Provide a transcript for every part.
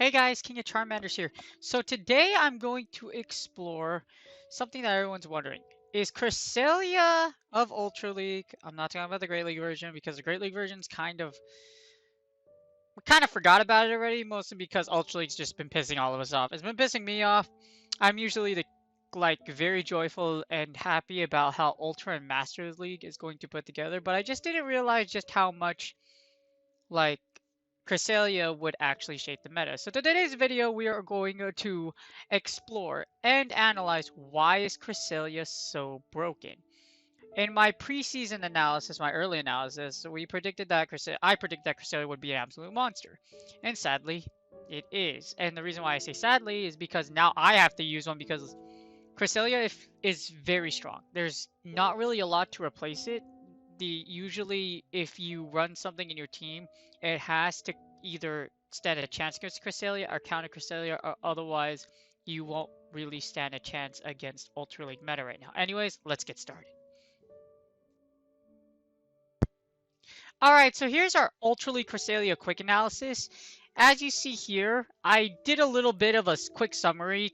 Hey guys, King of Charmanders here. So today I'm going to explore something that everyone's wondering. Is Cresselia of Ultra League? I'm not talking about the Great League version because the Great League version's we kind of forgot about it already, mostly because Ultra League's just been pissing all of us off. It's been pissing me off. I'm usually very joyful and happy about how Ultra and Masters League is going to put together, but I just didn't realize just how much like Cresselia would actually shape the meta. So today's video we are going to explore and analyze why is Cresselia so broken. In my preseason analysis, my early analysis, we predicted that I predicted that Cresselia would be an absolute monster. And sadly, it is. And the reason why I say sadly is because now I have to use one because Cresselia is very strong. There's not really a lot to replace it. Usually if you run something in your team, it has to either stand a chance against Cresselia or counter Cresselia, or otherwise you won't really stand a chance against Ultra League meta right now. Anyways, let's get started. Alright, so here's our Ultra League Cresselia quick analysis. As you see here, I did a little bit of a quick summary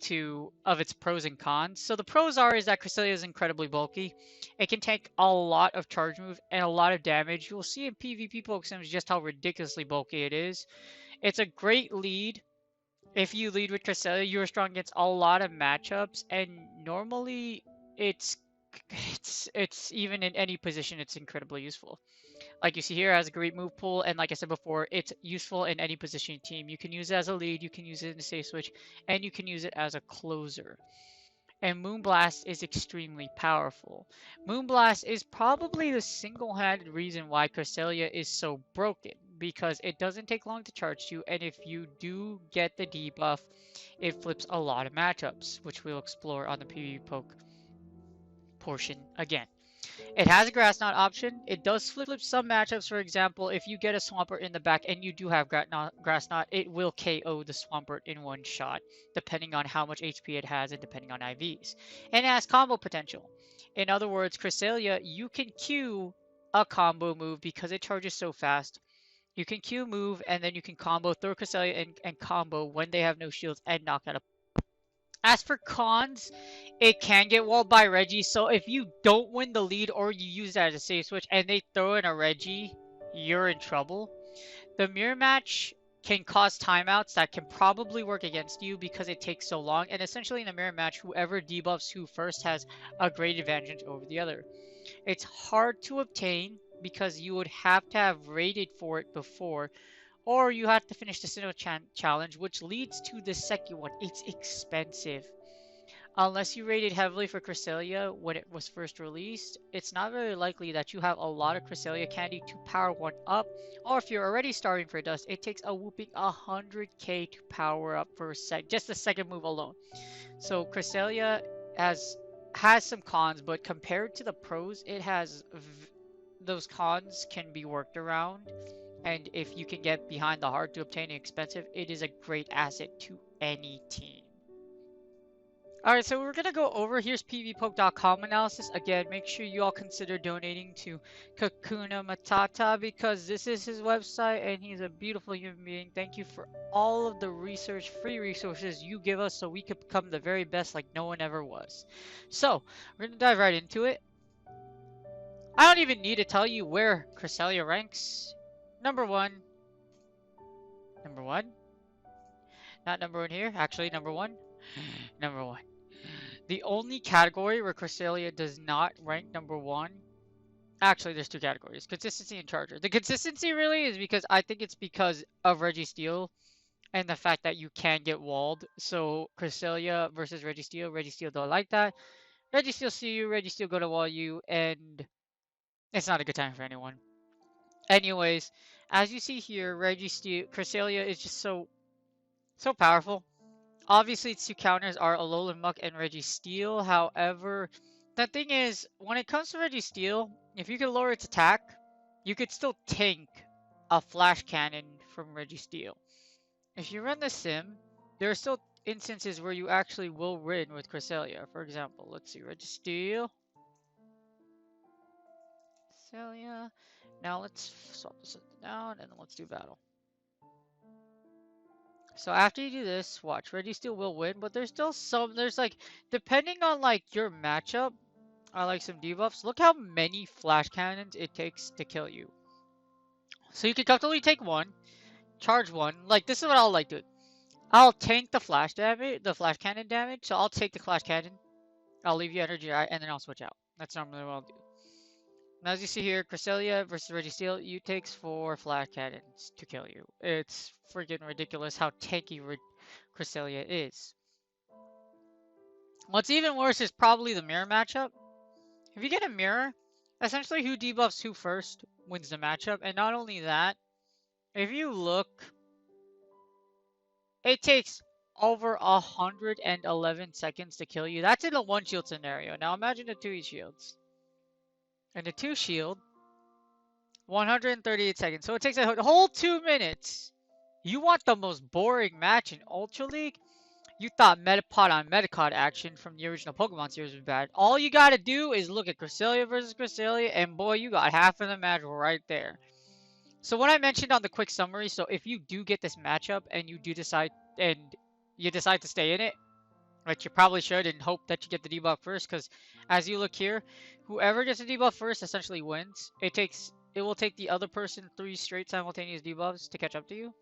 of its pros and cons. So the pros is that Cresselia is incredibly bulky. It can take a lot of charge move and a lot of damage. You'll see in PvP Pokesims just how ridiculously bulky it is. It's a great lead. If you lead with Cresselia, you are strong against a lot of matchups, and normally it's it's even in any position, it's incredibly useful. Like you see here, it has a great move pool, and like I said before, it's useful in any position team. You can use it as a lead, you can use it in a safe switch, and you can use it as a closer. And Moonblast is extremely powerful. Moonblast is probably the single-handed reason why Cresselia is so broken, because it doesn't take long to charge you, and if you do get the debuff, it flips a lot of matchups, which we'll explore on the PvP poke portion again. It has a Grass Knot option. It does flip some matchups. For example, if you get a Swampert in the back and you do have Grass Knot, it will KO the Swampert in one shot, depending on how much HP it has and depending on IVs. And it has combo potential. In other words, Cresselia, you can Q a combo move because it charges so fast. You can Q move and then you can combo, throw Cresselia and combo when they have no shields and knock out a. As for cons, it can get walled by Reggie, so if you don't win the lead or you use that as a safe switch and they throw in a Reggie, you're in trouble. The mirror match can cause timeouts that can probably work against you because it takes so long, and essentially in a mirror match, whoever debuffs who first has a great advantage over the other. It's hard to obtain because you would have to have rated for it before, or you have to finish the Sinnoh challenge, which leads to the second one. It's expensive. Unless you rated heavily for Cresselia when it was first released, it's not very likely that you have a lot of Cresselia candy to power one up, or if you're already starving for dust, it takes a whooping 100k to power up for just the second move alone. So Cresselia has some cons, but compared to the pros, it has those cons can be worked around. And if you can get behind the hard to obtain and expensive, it is a great asset to any team. Alright, so we're gonna go over here's pvpoke.com analysis. Again, make sure you all consider donating to Kakuna Matata because this is his website and he's a beautiful human being. Thank you for all of the free resources you give us so we could become the very best like no one ever was. So, we're gonna dive right into it. I don't even need to tell you where Cresselia ranks. Number one. Number one? Not number one here, actually number one. Number one. The only category where Cresselia does not rank number one, actually there's two categories, consistency and charger. The consistency really is because I think it's because of Registeel and the fact that you can get walled. So Cresselia versus Registeel don't like that. Registeel see you, Registeel go to wall you, and it's not a good time for anyone. Anyways, as you see here, Cresselia is just so powerful. Obviously, its two counters are Alolan Muck and Registeel. However, the thing is, when it comes to Registeel, if you can lower its attack, you could still tank a Flash Cannon from Registeel. If you run the sim, there are still instances where you actually will win with Cresselia. For example, let's see, Registeel. Cresselia. Now let's swap this down and then let's do battle. So after you do this, watch, Registeel will win, but there's still some, there's like, depending on like your matchup, I like some debuffs. Look how many flash cannons it takes to kill you. So you can comfortably take one, charge one. Like, this is what I'll like do. I'll tank the flash damage, the flash cannon damage. So I'll take the flash cannon. I'll leave you energy, and then I'll switch out. That's normally what I'll do. Now, as you see here, Cresselia versus Registeel, you takes 4 flash cannons to kill you. It's freaking ridiculous how tanky Cresselia is. What's even worse is probably the mirror matchup. If you get a mirror, essentially who debuffs who first wins the matchup. And not only that, if you look, it takes over 111 seconds to kill you. That's in a 1 shield scenario. Now imagine the 2 shields. And the 2 shield, 138 seconds. So it takes a whole 2 minutes. You want the most boring match in Ultra League? You thought Metapod on Metacod action from the original Pokemon series was bad. All you gotta do is look at Cresselia versus Cresselia, and boy, you got half of the match right there. So what I mentioned on the quick summary, so if you do get this matchup and you decide to stay in it, which you probably should, and hope that you get the debuff first, because as you look here, whoever gets the debuff first essentially wins. It will take the other person 3 straight simultaneous debuffs to catch up to you.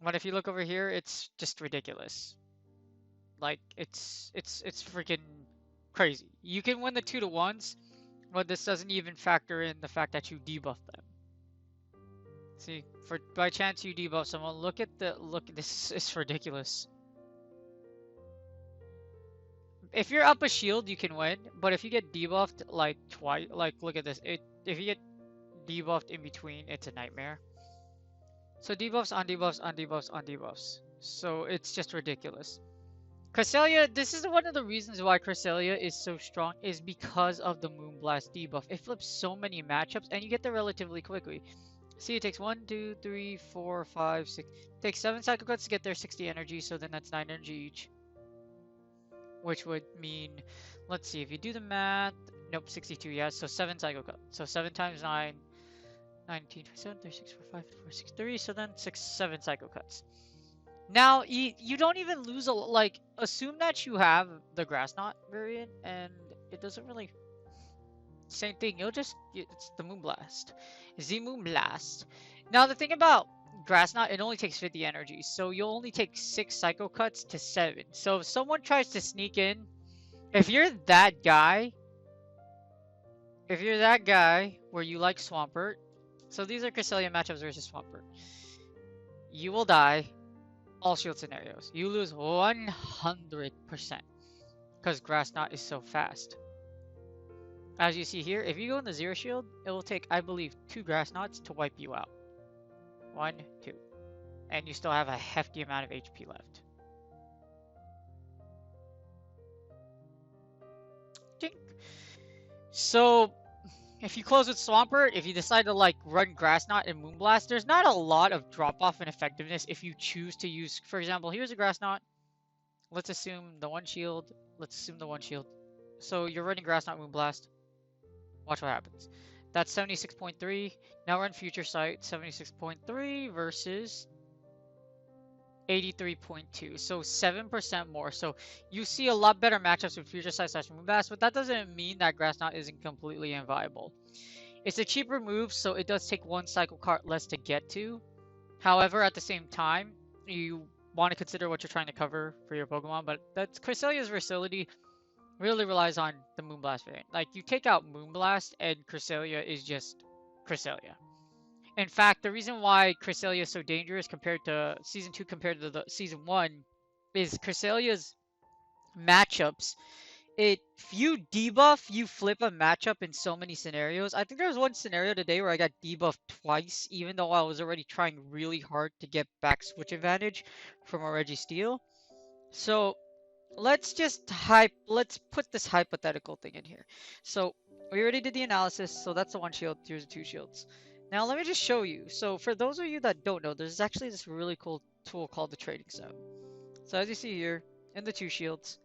But if you look over here, it's just ridiculous. Like, it's freaking crazy. You can win the 2-to-1s, but this doesn't even factor in the fact that you debuff them. See, by chance you debuff someone, look at this is ridiculous. If you're up a shield, you can win, but if you get debuffed like twice, like look at this, if you get debuffed in between, it's a nightmare. So debuffs on debuffs on debuffs on debuffs. So it's just ridiculous. Cresselia, this is one of the reasons why Cresselia is so strong, is because of the Moonblast debuff. It flips so many matchups, and you get there relatively quickly. See, it takes 1, 2, 3, 4, 5, 6. It takes 7 cycle cuts to get there, 60 energy, so then that's 9 energy each. Which would mean, let's see, if you do the math, nope, 62, yeah, so 7 cycle cuts. So 7 times 9, 19, 27, 36, 45, 46, 3, so then 7 cycle cuts. Now, you don't even lose like, assume that you have the Grass Knot variant, and it doesn't really, same thing, it's the Moonblast. The Moonblast. Now, the thing about Grass Knot, it only takes 50 energy, so you'll only take 6 Psycho Cuts to 7. So if someone tries to sneak in, if you're that guy where you like Swampert, so these are Cresselia matchups versus Swampert, you will die all shield scenarios. You lose 100% because Grass Knot is so fast. As you see here, if you go in the 0 shield, it will take, I believe, 2 Grass Knots to wipe you out. 1, 2. And you still have a hefty amount of HP left. Ding. So, if you close with Swampert, if you decide to like run Grass Knot and Moonblast, there's not a lot of drop-off in effectiveness if you choose to use, for example, here's a Grass Knot. Let's assume the 1 shield. So you're running Grass Knot, Moonblast. Watch what happens. That's 76.3. Now run Future Sight. 76.3 versus 83.2. So 7% more. So you see a lot better matchups with Future Sight / Moonblast, but that doesn't mean that Grass Knot isn't completely inviable. It's a cheaper move, so it does take 1 cycle cart less to get to. However, at the same time, you want to consider what you're trying to cover for your Pokemon, but that's Cresselia's versatility really relies on the Moonblast variant. Like, you take out Moonblast and Cresselia is just Cresselia. In fact, the reason why Cresselia is so dangerous compared to Season 2 compared to the Season 1 is Cresselia's matchups. If you debuff, you flip a matchup in so many scenarios. I think there was one scenario today where I got debuffed twice, even though I was already trying really hard to get back switch advantage from a Registeel. So let's put this hypothetical thing in here. So we already did the analysis, so that's the 1 shield, here's the 2 shields. Now let me just show you. So for those of you that don't know, there's actually this really cool tool called the Trading Zone. So as you see here, in the 2 shields,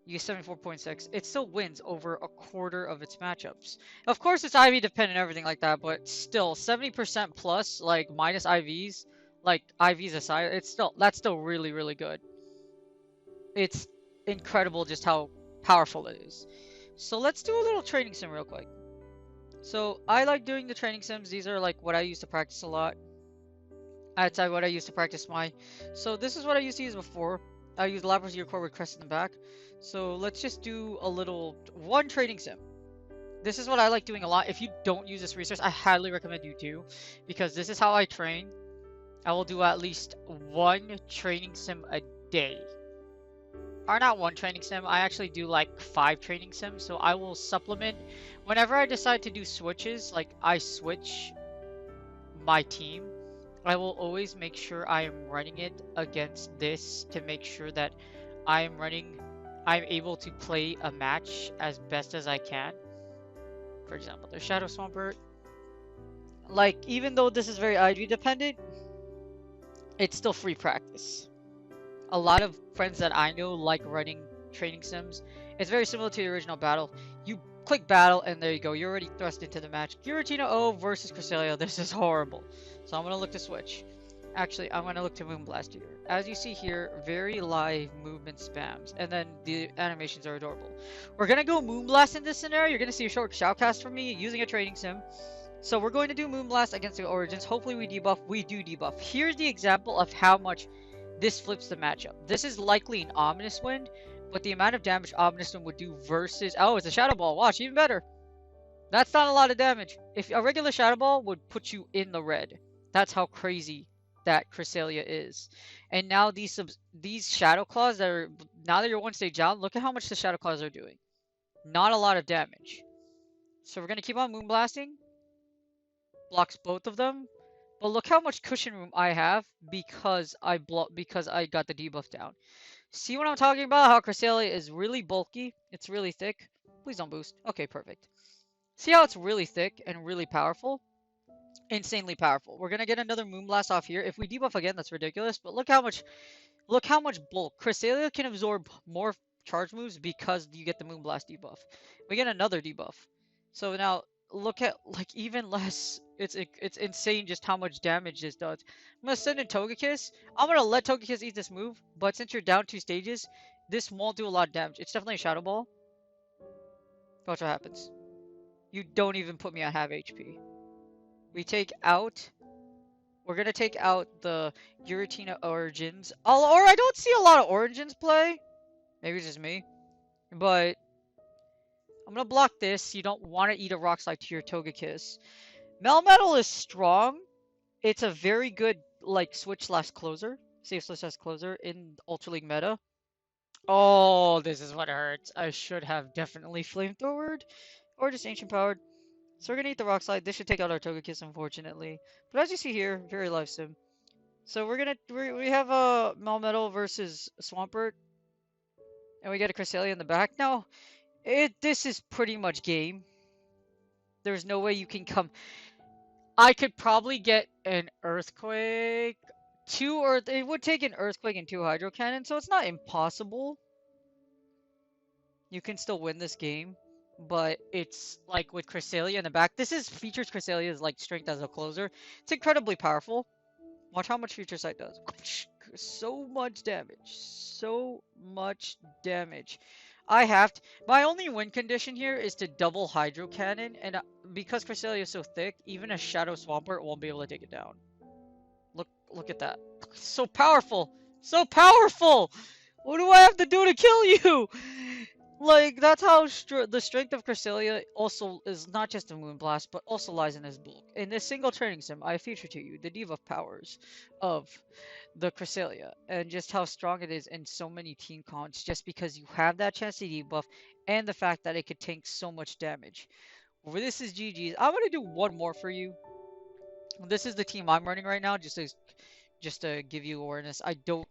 you get 74.6. It still wins over a quarter of its matchups. Of course, it's IV dependent and everything like that, but still, 70% plus, like, minus IVs like IVs aside, that's still really, really good. It's incredible just how powerful it is. So let's do a little training sim real quick. So I like doing the training sims. These are like what I used to practice a lot. That's what I used to practice my. So this is what I used to use before. I used Lapras Core with Crest in the back. So let's just do a little one training sim. This is what I like doing a lot. If you don't use this resource, I highly recommend you do, because this is how I train. I will do at least one training sim a day. Or not one training sim, I actually do like 5 training sims. So I will supplement whenever I decide to do switches, like I switch my team, I will always make sure I am running it against this to make sure that I'm able to play a match as best as I can. For example, the Shadow Swampert. Like, even though this is very IV dependent, it's still free practice. A lot of friends that I know like running training sims. It's very similar to the original battle. You click battle and there you go. You're already thrust into the match. Giratina O versus Cresselia. This is horrible. So I'm going to look to switch. Actually, I'm going to look to Moonblast here. As you see here, very live movement spams. And then the animations are adorable. We're going to go Moonblast in this scenario. You're going to see a short shoutcast from me using a training sim. So we're going to do Moonblast against the Origins. Hopefully we debuff. We do debuff. Here's the example of how much this flips the matchup. This is likely an Ominous Wind, but the amount of damage Ominous Wind would do versus... Oh, it's a Shadow Ball. Watch, even better. That's not a lot of damage. If a regular Shadow Ball would put you in the red. That's how crazy that Cresselia is. And now these Shadow Claws that are... Now that you're one stage down, look at how much the Shadow Claws are doing. Not a lot of damage. So we're going to keep on Moonblasting. Blocks both of them. But look how much cushion room I have because I got the debuff down. See what I'm talking about? How Cresselia is really bulky. It's really thick. Please don't boost. Okay, perfect. See how it's really thick and really powerful? Insanely powerful. We're gonna get another Moonblast off here. If we debuff again, that's ridiculous. But look how much bulk. Cresselia can absorb more charge moves because you get the Moonblast debuff. We get another debuff. So now look at like even less. It's insane just how much damage this does. I'm gonna send in Togekiss. I'm gonna let Togekiss eat this move, but since you're down 2 stages, this won't do a lot of damage. It's definitely a Shadow Ball. Watch what happens. You don't even put me at half HP. We take out. We're gonna take out the Giratina Origins. Or I don't see a lot of Origins play. Maybe it's just me. But I'm gonna block this. You don't want to eat a Rock Slide to your Togekiss. Melmetal is strong. It's a very good like switch/closer. Safe switch/closer in Ultra League meta. Oh, this is what hurts. I should have definitely flamethrowered. Or just ancient powered. So we're gonna eat the Rock Slide. This should take out our Togekiss, unfortunately. But as you see here, very live sim. So we have a Melmetal versus Swampert. And we get a Cresselia in the back. Now, this is pretty much game. There's no way you can come. I could probably get an Earthquake, it would take an Earthquake and 2 Hydro Cannon, so it's not impossible. You can still win this game, but it's like with Cresselia in the back. This features Cresselia's like strength as a closer. It's incredibly powerful. Watch how much Future Sight does. So much damage. So much damage. My only win condition here is to double Hydro Cannon, and because Cresselia is so thick, even a Shadow Swampert won't be able to take it down. Look at that. So powerful! So powerful! What do I have to do to kill you? Like, that's how the strength of Cresselia also is not just a Moonblast, but also lies in his bulk. In this single training sim, I feature to you the debuff powers of the Cresselia and just how strong it is in so many team cons just because you have that chance to debuff and the fact that it could tank so much damage. Well, this is GG's. I'm going to do one more for you. This is the team I'm running right now just to give you awareness. I don't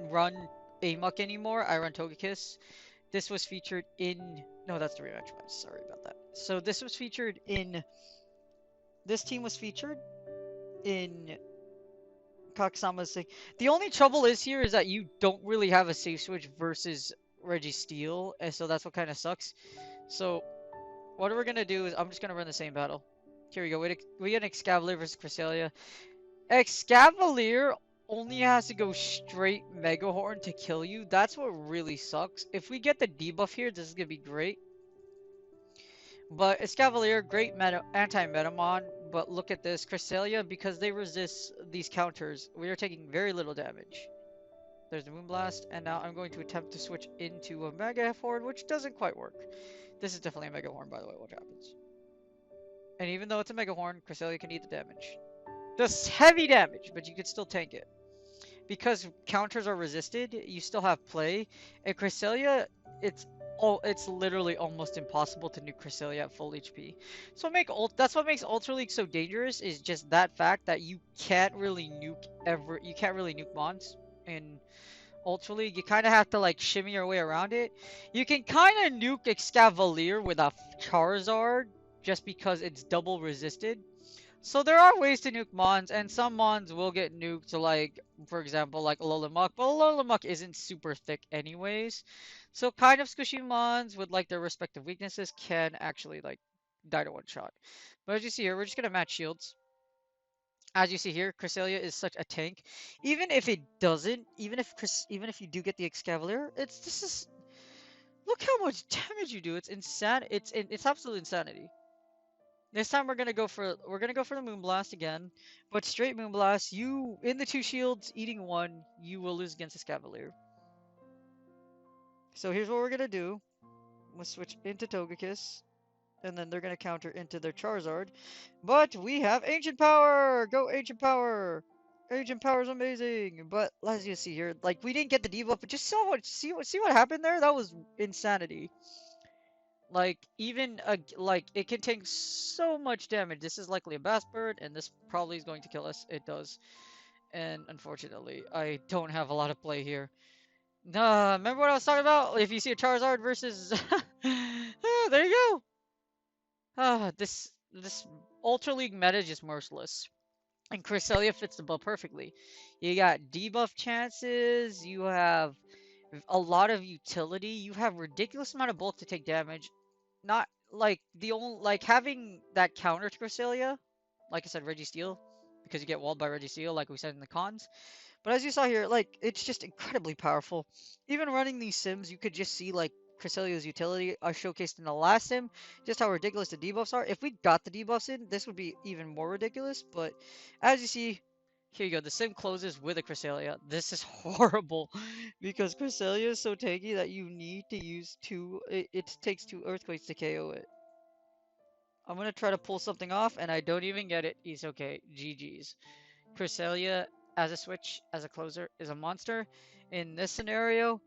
run Amok anymore. I run Togekiss. This was featured in... No, that's the rematch match. Sorry about that. So this was featured in... This team was featured in Kakusama's thing. The only trouble is here is that you don't really have a safe switch versus Registeel, and so that's what kind of sucks. So what we're going to do is I'm just going to run the same battle. Here we go. We get an Excalibur versus Cresselia. Excavalier only has to go straight Mega Horn to kill you. That's what really sucks. If we get the debuff here, this is gonna be great. But Escavalier, great meta anti-Metamon, but look at this. Cresselia, because they resist these counters, we are taking very little damage. There's the Moonblast, and now I'm going to attempt to switch into a Mega Horn, which doesn't quite work. This is definitely a Mega Horn, by the way, what happens. And even though it's a Mega Horn, Cresselia can eat the damage. Does heavy damage, but you can still tank it. Because counters are resisted, you still have play. And Cresselia, it's literally almost impossible to nuke Cresselia at full HP. So that's what makes Ultra League so dangerous, is just that fact that you can't really nuke mons in Ultra League. You kind of have to like shimmy your way around it. You can kind of nuke Excavalier with a Charizard just because it's double resisted. So there are ways to nuke mons, and some mons will get nuked, like, for example, like Alolan, but Alolan isn't super thick anyways. So kind of squishy mons with like their respective weaknesses can actually like die to one shot. But as you see here, we're just gonna match shields. As you see here, Cresselia is such a tank. Even if it doesn't, even if you do get the Excavalier, look how much damage you do. It's insane. It's absolute insanity. This time we're gonna go for the Moonblast again, but straight Moonblast. You in the 2 shields, eating 1, you will lose against this Cavalier. So here's what we're gonna do. We'll switch into Togekiss, and then they're gonna counter into their Charizard. But we have Ancient Power! Go Ancient Power! Ancient Power is amazing! But as you see here, like we didn't get the debuff, but just see what happened there? That was insanity. Like, even like it can take so much damage. This is likely a Bass Bird, and this probably is going to kill us. It does. And unfortunately, I don't have a lot of play here. Nah, remember what I was talking about? If you see a Charizard versus there you go. This Ultra League meta is just merciless. And Cresselia fits the bill perfectly. You got debuff chances, you have a lot of utility, you have ridiculous amount of bulk to take damage. Not like having that counter to Cresselia, like I said, Registeel, because you get walled by Registeel, like we said in the cons. But as you saw here, like it's just incredibly powerful. Even running these sims, you could just see like Cresselia's utility are showcased in the last sim, just how ridiculous the debuffs are. If we got the debuffs in, this would be even more ridiculous. But as you see, here you go. The sim closes with a Cresselia. This is horrible because Cresselia is so tanky that you need to use it takes 2 Earthquakes to KO it. I'm gonna try to pull something off, and I don't even get it. He's okay. GG's. Cresselia as a switch, as a closer, is a monster in this scenario.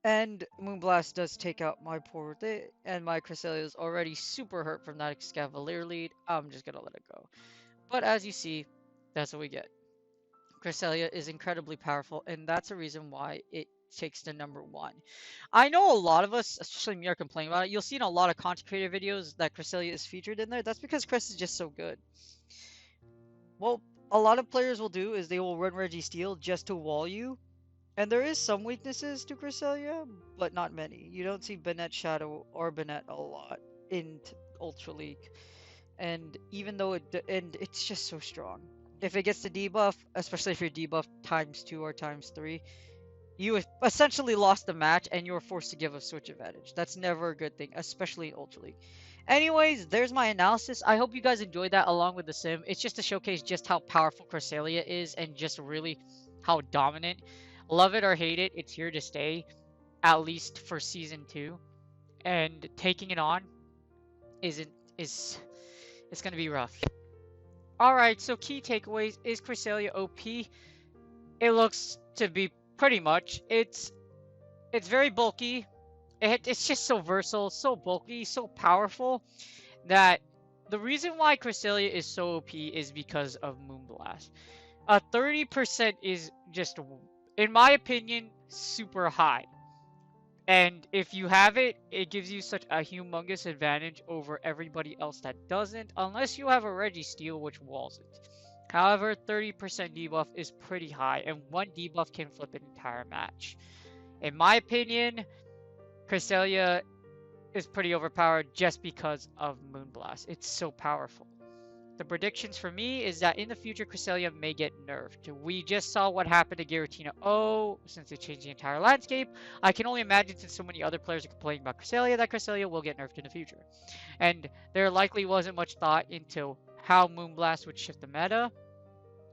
And Moonblast does take out my poor thing, and my Cresselia is already super hurt from that Excavalier lead. I'm just gonna let it go. But as you see, that's what we get. Cresselia is incredibly powerful, and that's a reason why it takes the #1. I know a lot of us, especially me, are complaining about it. You'll see in a lot of content creator videos that Cresselia is featured in there. That's because Cress is just so good. Well, a lot of players will do is they will run Registeel just to wall you. And there is some weaknesses to Cresselia, but not many. You don't see Banette Shadow or Banette a lot in Ultra League. And even though it's just so strong. If it gets the debuff, especially if you're debuffed ×2 or ×3, you essentially lost the match and you were forced to give a switch advantage. That's never a good thing, especially in Ultra League. Anyways, there's my analysis. I hope you guys enjoyed that along with the sim. It's just to showcase just how powerful Cresselia is and just really how dominant. Love it or hate it, it's here to stay, at least for season 2. And taking it on is gonna be rough. Alright, so key takeaways. Is Cresselia OP? It looks to be pretty much. It's very bulky. It's just so versatile, so bulky, so powerful that the reason why Cresselia is so OP is because of Moonblast. 30% is just, in my opinion, super high. And if you have it, it gives you such a humongous advantage over everybody else that doesn't, unless you have a Registeel, which walls it. However, 30% debuff is pretty high, and 1 debuff can flip an entire match. In my opinion, Cresselia is pretty overpowered just because of Moonblast. It's so powerful. The predictions for me is that in the future, Cresselia may get nerfed. We just saw what happened to Giratina O since they changed the entire landscape. I can only imagine, since so many other players are complaining about Cresselia, that Cresselia will get nerfed in the future. And there likely wasn't much thought into how Moonblast would shift the meta,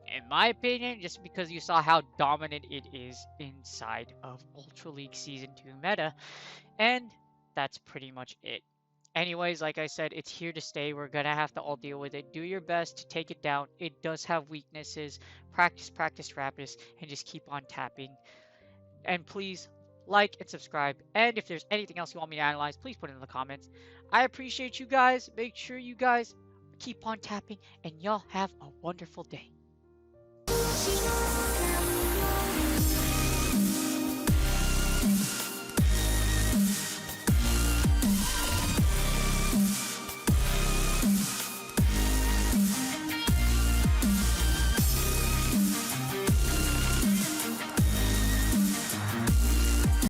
in my opinion, just because you saw how dominant it is inside of Ultra League Season 2 meta. And that's pretty much it. Anyways, like I said, it's here to stay. We're going to have to all deal with it. Do your best to take it down. It does have weaknesses. Practice, practice, practice, and just keep on tapping. And please like and subscribe. And if there's anything else you want me to analyze, please put it in the comments. I appreciate you guys. Make sure you guys keep on tapping, and y'all have a wonderful day.